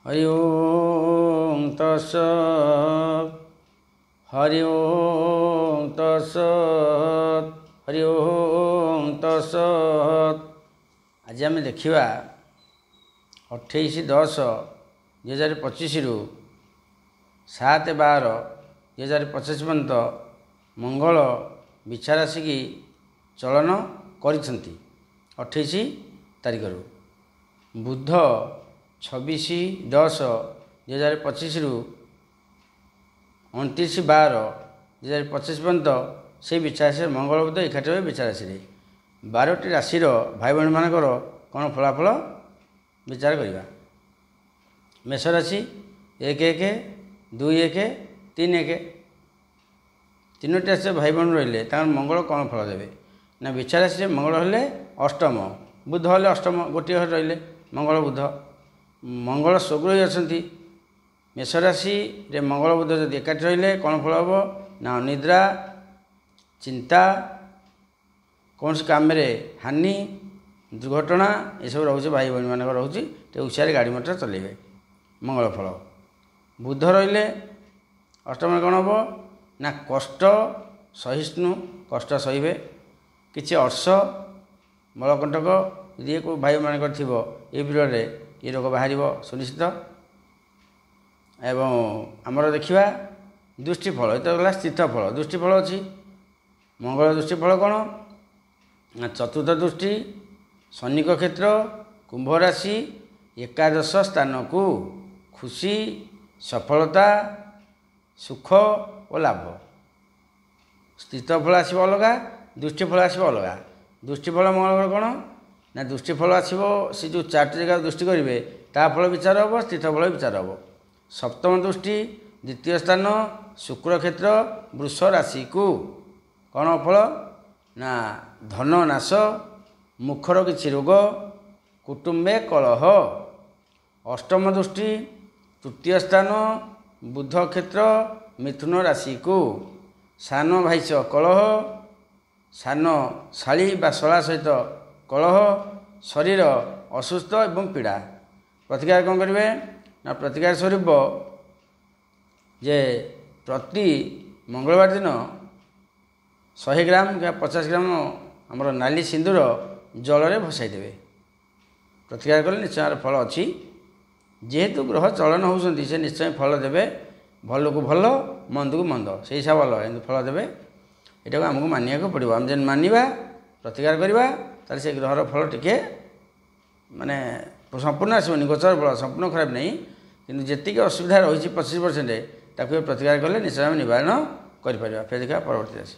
हरि ओम तत्सत् हरि ओम तत्सत् हरि ओम तत्सत्। आज आम देखा 28/10/2025 रु 7/12/2025 पर्यंत मंगल बिछा राशि की चलन करिसेंती 28 तारिख रु। बुध 26/10/2025 रु 29/12/2025 पर्यंत से बिछा राशि मंगल बुध एकाठी रहे बिछा राशि 12टी राशि भाई भाई मानकर कौन फलाफल विचार करवा। मेष राशि 1-1-2-1-3-1 तीनोटी राशि भाई भाई रहिले मंगल कौन फल देवे ना बिछा राशि मंगल हेले अष्टम बुध हेले अष्टम गोटे घर रहिले मंगल बुध मंगल स्वगृही अच्छा मेष राशि रे मंगल बुध जब एकाठी रहिले कौन फल हम ना अनिद्रा चिंता कौन सी काम हानि दुर्घटना ये सब रोचे भाई भाई मान रोचे उत्साह गाड़ी मोटर चलेबे मंगल फल। बुध रहिले अष्टम कौन हम ना कष्ट सहिष्णु कष्ट सहे किसी अर्श मलकंटक ये को भाई मान थी ये पीरियड ये रोग बाहर सुनिश्चित। एवं आमर देखा दृष्टिफल ये गला स्थित फल दृष्टिफल अच्छी मंगल दृष्टिफल कौन ना चतुर्थ दृष्टि शनिक क्षेत्र कुंभ राशि एकादश स्थान को खुशी सफलता सुख और लाभ। स्थित फल आसो अलग दृष्टिफल आसो अलग। दृष्टिफल मंगल कौन ना दृष्टिफल आसो सी जो 4टी जगह दृष्टि करेंगे ता फल विचार हम स्थित फल विचार हम। सप्तम दृष्टि द्वितीय स्थान शुक्र क्षेत्र वृष राशि को कौन फल ना धन नाश मुखर किसी रोग कुटुंबे कलह। अष्टम दृष्टि तृतीय स्थान बुध क्षेत्र मिथुन राशि को सान भाईस कलह सान शाली बा शला सहित कलह शरीर असुस्थ एवं पीड़ा। प्रतिकार कौन करेंगे ना प्रतिकार स्वरूप जे प्रति मंगलवार दिन 100 ग्राम या 50 ग्राम आमर नाली सिंदूर जल में भसाई देवे प्रतिकार कले निश्चय फल अच्छी। जेहेतु ग्रह चलन होती से निश्चय फल देवे भल को भल मंद को मंद से हिसाब अलग फल देवे। यहाँ को आमको मानिया को पड़ो आम जेन मानवा प्रतिकार करवा ताले से ग्रहर फल टिके माने संपूर्ण आसोनी गोचर फल संपूर्ण खराब नहीं किंतु जी असुविधा रही 25% ताकू प्रतिकार कले निश्चय निवारण कर। फिर देखा परवर्ती राशि।